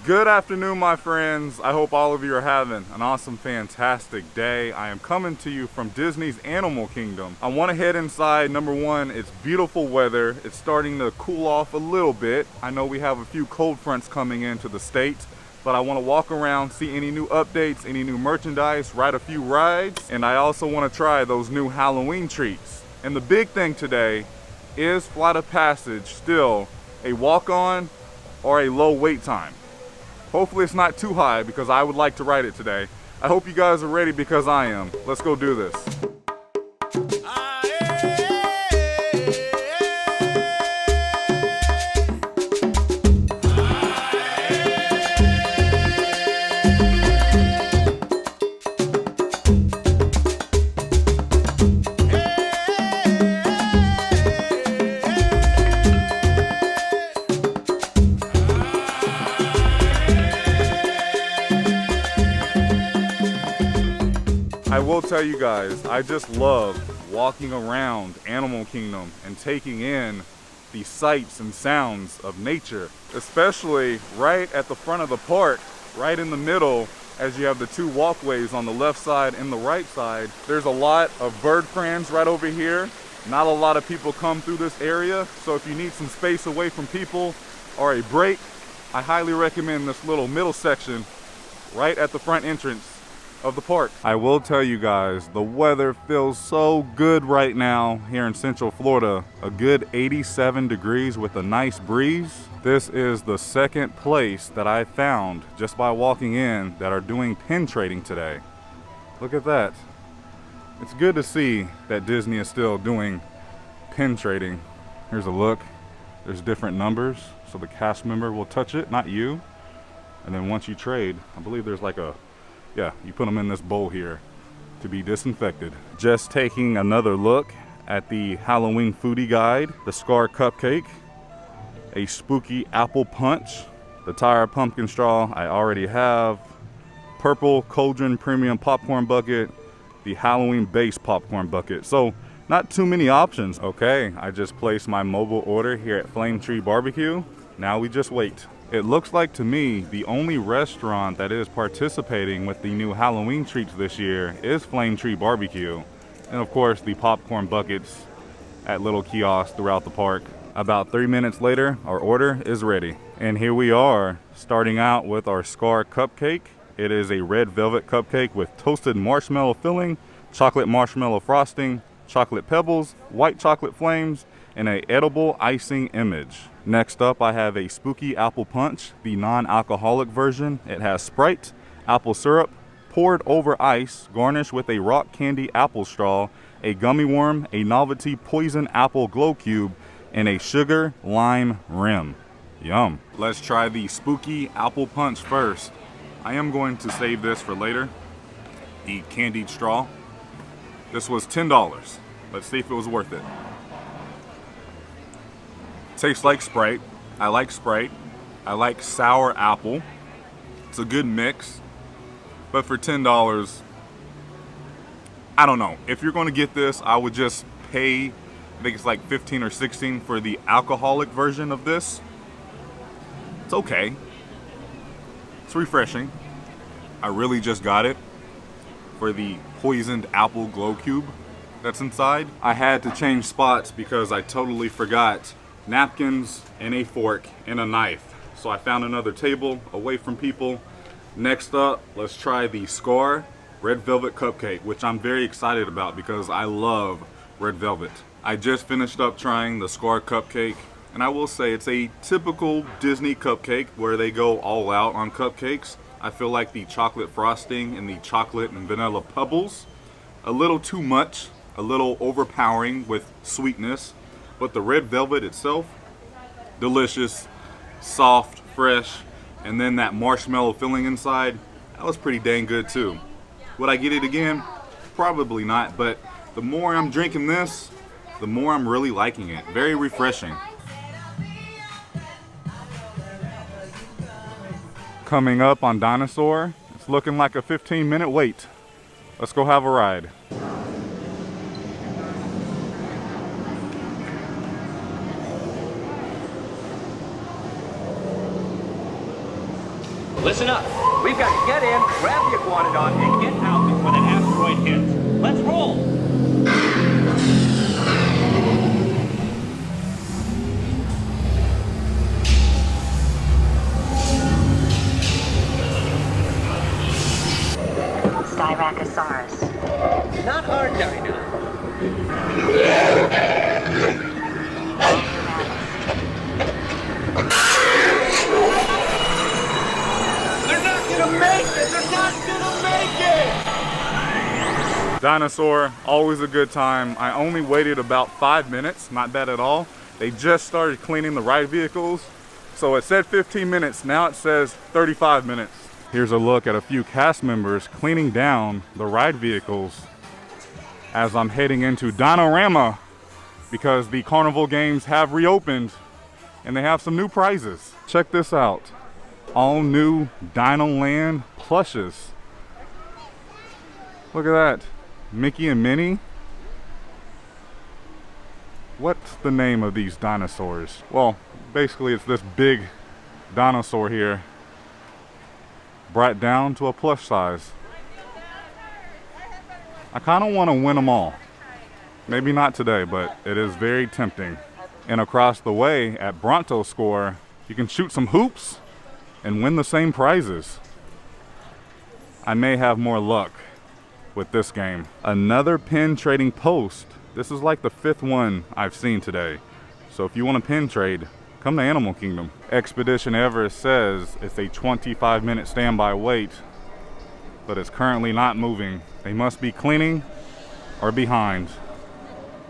Good afternoon, my friends. I hope all of you are having an awesome, fantastic day. I am coming to you from Disney's Animal Kingdom. I want to head inside. Number one, it's beautiful weather. It's starting to cool off a little bit. I know we have a few cold fronts coming into the state, but I want to walk around, see any new updates, any new merchandise, ride a few rides, and I also want to try those new Halloween treats. And the big thing today is Flight of Passage still a walk-on or a low wait time? Hopefully it's not too high because I would like to ride it today. I hope you guys are ready because I am. Let's go do this. I will tell you guys, I just love walking around Animal Kingdom and taking in the sights and sounds of nature, especially right at the front of the park, right in the middle, as you have the two walkways on the left side and the right side. There's a lot of bird friends right over here. Not a lot of people come through this area, so if you need some space away from people or a break, I highly recommend this little middle section right at the front entrance of the park. I will tell you guys, the weather feels so good right now here in Central Florida. A good 87 degrees with a nice breeze. This is the second place that I found just by walking in that are doing pin trading today. Look at that. It's good to see that Disney is still doing pin trading. Here's a look. There's different numbers, so the cast member will touch it, not you. And then once you trade, I believe there's like a, yeah, you put them in this bowl here to be disinfected. Just taking another look at the Halloween foodie guide, the Scar Cupcake, a spooky apple punch, the tire pumpkin straw I already have, purple cauldron premium popcorn bucket, the Halloween base popcorn bucket. So not too many options. Okay, I just placed my mobile order here at Flametree BBQ. Now we just wait. It looks like to me the only restaurant that is participating with the new Halloween treats this year is Flametree BBQ. And of course the popcorn buckets at little kiosks throughout the park. About 3 minutes later, our order is ready. And here we are, starting out with our Scar Cupcake. It is a red velvet cupcake with toasted marshmallow filling, chocolate marshmallow frosting, chocolate pebbles, white chocolate flames, and an edible icing image. Next up, I have a spooky apple punch, the non-alcoholic version. It has Sprite, apple syrup, poured over ice, garnished with a rock candy apple straw, a gummy worm, a novelty poison apple glow cube, and a sugar lime rim. Yum. Let's try the spooky apple punch first. I am going to save this for later. The candied straw. This was $10. Let's see if it was worth it. Tastes like Sprite. I like Sprite. I like sour apple. It's a good mix. But for $10, I don't know. If you're going to get this, I would just pay, I think it's like $15 or $16 for the alcoholic version of this. It's okay. It's refreshing. I really just got it for the poisoned apple glow cube that's inside. I had to change spots because I totally forgot napkins and a fork and a knife. So I found another table away from people. Next up, let's try the Scar Red Velvet Cupcake, which I'm very excited about because I love red velvet. I just finished up trying the Scar Cupcake, and I will say it's a typical Disney cupcake where they go all out on cupcakes. I feel like the chocolate frosting and the chocolate and vanilla pebbles, a little too much, a little overpowering with sweetness. But the red velvet itself, delicious, soft, fresh, and then that marshmallow filling inside, that was pretty dang good too. Would I get it again? Probably not, but the more I'm drinking this, the more I'm really liking it. Very refreshing. Coming up on Dinosaur, it's looking like a 15-minute wait. Let's go have a ride. Listen up. We've got to get in, grab the iguanodon, and get out before that asteroid hits. Let's roll! Styracosaurus. Not our Dino. They're not gonna make it! They're not gonna make it! Dinosaur, always a good time. I only waited about 5 minutes, not bad at all. They just started cleaning the ride vehicles. So it said 15 minutes, now it says 35 minutes. Here's a look at a few cast members cleaning down the ride vehicles as I'm heading into Dinorama because the carnival games have reopened and they have some new prizes. Check this out. All new Dinoland plushes. Look at that. Mickey and Minnie. What's the name of these dinosaurs? Well, basically it's this big dinosaur here brought down to a plush size. I kind of want to win them all. Maybe not today, but it is very tempting. And across the way at Bronto Score, you can shoot some hoops and win the same prizes. I may have more luck with this game. Another pin trading post. This is like the 5th one I've seen today. So if you want to pin trade, come to Animal Kingdom. Expedition Everest says it's a 25-minute standby wait, but it's currently not moving. They must be cleaning or behind.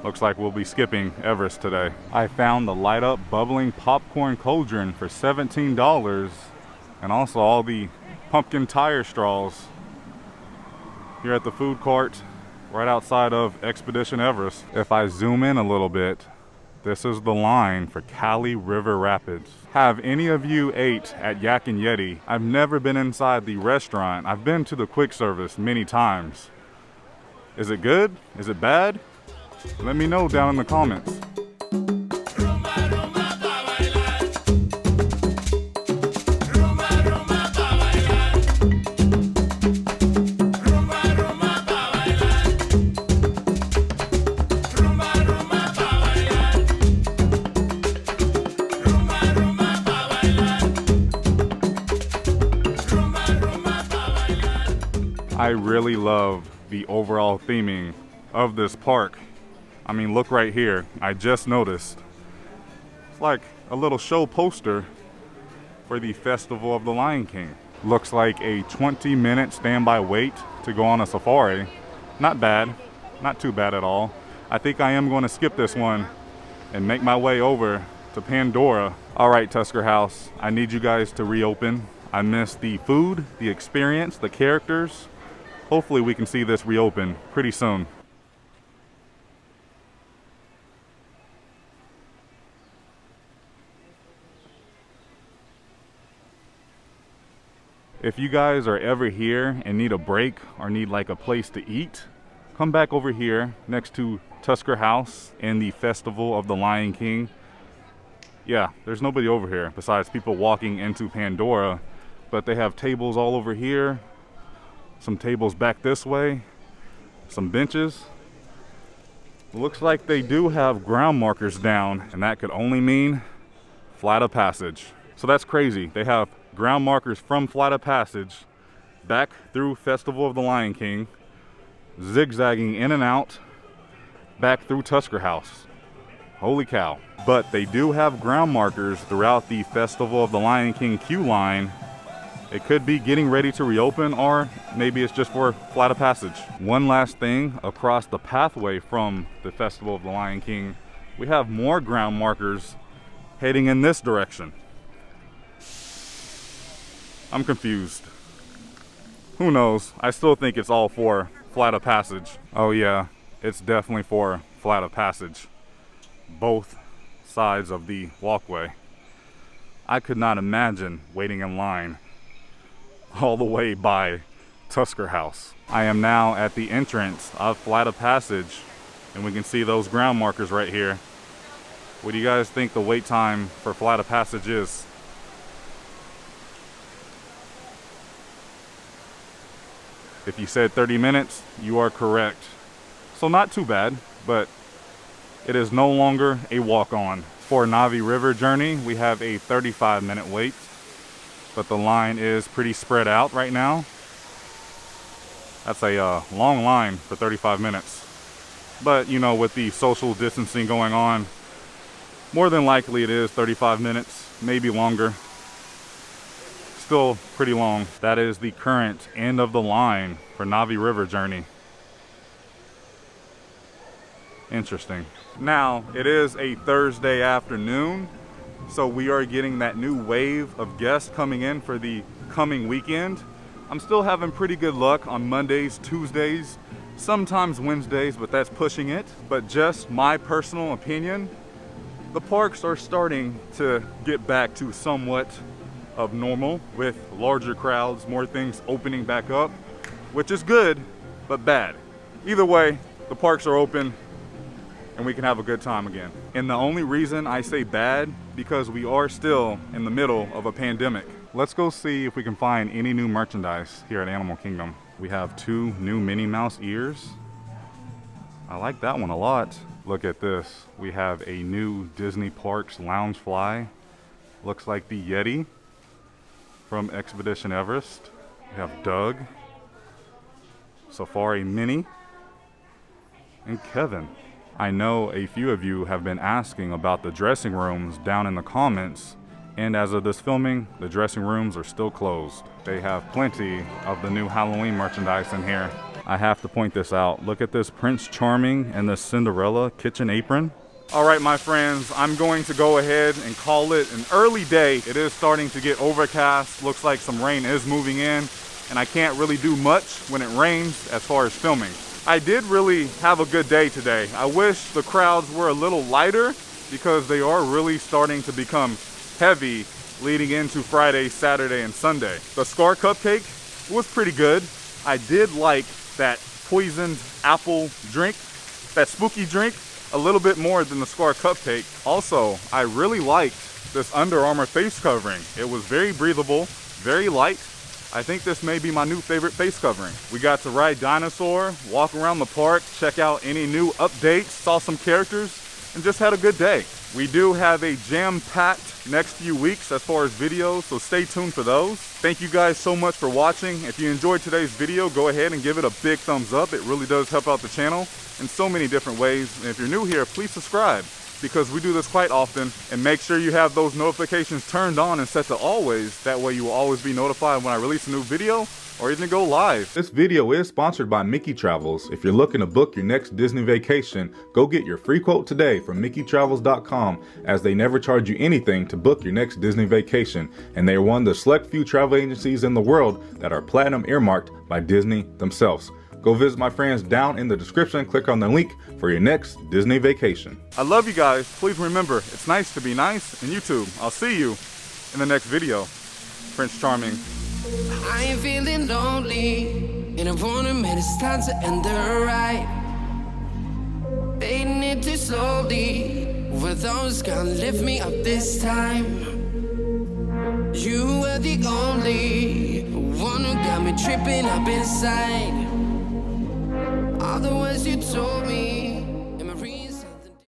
Looks like we'll be skipping Everest today. I found the light up bubbling popcorn cauldron for $17 and also all the pumpkin tire straws here at the food court right outside of Expedition Everest. If I zoom in a little bit, this is the line for Cali River Rapids. Have any of you ate at Yak and Yeti? I've never been inside the restaurant. I've been to the quick service many times. Is it good? Is it bad? Let me know down in the comments. I really love the overall theming of this park. I mean, look right here. I just noticed. It's like a little show poster for the Festival of the Lion King. Looks like a 20-minute standby wait to go on a safari. Not bad, not too bad at all. I think I am going to skip this one and make my way over to Pandora. All right, Tusker House, I need you guys to reopen. I missed the food, the experience, the characters. Hopefully we can see this reopen pretty soon. If you guys are ever here and need a break or need like a place to eat, come back over here next to Tusker House and the Festival of the Lion King. Yeah, there's nobody over here besides people walking into Pandora, but they have tables all over here, some tables back this way, some benches. Looks like they do have ground markers down, and that could only mean Flight of Passage. So that's crazy. They have ground markers from Flight of Passage back through Festival of the Lion King, zigzagging in and out back through Tusker House. Holy cow. But they do have ground markers throughout the Festival of the Lion King queue line. It could be getting ready to reopen, or maybe it's just for Flight of Passage. One last thing, across the pathway from the Festival of the Lion King, we have more ground markers heading in this direction. I'm confused. Who knows? I still think it's all for Flight of Passage. Oh yeah, it's definitely for Flight of Passage. Both sides of the walkway. I could not imagine waiting in line all the way by Tusker House. I am now at the entrance of Flight of Passage, and we can see those ground markers right here. What do you guys think the wait time for Flight of Passage is? If you said 30 minutes, you are correct. So not too bad, but it is no longer a walk-on. For Navi River journey, we have a 35-minute wait, but the line is pretty spread out right now. That's a long line for 35 minutes. But you know, with the social distancing going on, more than likely it is 35 minutes, maybe longer. Still pretty long. That is the current end of the line for Navi River journey. Interesting. Now, it is a Thursday afternoon, so we are getting that new wave of guests coming in for the coming weekend. I'm still having pretty good luck on Mondays, Tuesdays, sometimes Wednesdays, but that's pushing it. But just my personal opinion, the parks are starting to get back to somewhat of normal with larger crowds, more things opening back up, which is good, but bad. Either way, the parks are open and we can have a good time again. And the only reason I say bad, because we are still in the middle of a pandemic. Let's go see if we can find any new merchandise here at Animal Kingdom. We have 2 new Minnie Mouse ears. I like that one a lot. Look at this. We have a new Disney Parks Loungefly. Looks like the Yeti from Expedition Everest. We have Doug, Safari Mini, and Kevin. I know a few of you have been asking about the dressing rooms down in the comments, and as of this filming, the dressing rooms are still closed. They have plenty of the new Halloween merchandise in here. I have to point this out. Look at this Prince Charming and the Cinderella kitchen apron. All right, my friends, I'm going to go ahead and call it an early day. It is starting to get overcast. Looks like some rain is moving in, and I can't really do much when it rains as far as filming. I did really have a good day today. I wish the crowds were a little lighter because they are really starting to become heavy leading into Friday, Saturday, and Sunday. The Scar Cupcake was pretty good. I did like that poisoned apple drink, that spooky drink, a little bit more than the Scar Cupcake. Also, I really liked this Under Armour face covering. It was very breathable, very light. I think this may be my new favorite face covering. We got to ride Dinosaur, walk around the park, check out any new updates, saw some characters, and just had a good day. We do have a jam-packed next few weeks as far as videos, so stay tuned for those. Thank you guys so much for watching. If you enjoyed today's video, go ahead and give it a big thumbs up. It really does help out the channel in so many different ways. And if you're new here, please subscribe, because we do this quite often. And make sure you have those notifications turned on and set to always. That way you will always be notified when I release a new video or even go live. This video is sponsored by Mickeytravels. If you're looking to book your next Disney vacation, go get your free quote today from Mickeytravels.com, as they never charge you anything to book your next Disney vacation, and they are one of the select few travel agencies in the world that are platinum earmarked by Disney themselves. Go visit my friends down in the description, click on the link for your next Disney vacation. I love you guys. Please remember, it's nice to be nice, and YouTube, I'll see you in the next video. Prince Charming. I ain't feeling lonely, and I wanna admit it's time to end the ride. Fading it too slowly, with those gonna lift me up this time. You were the only one who got me tripping up inside. All the words you told me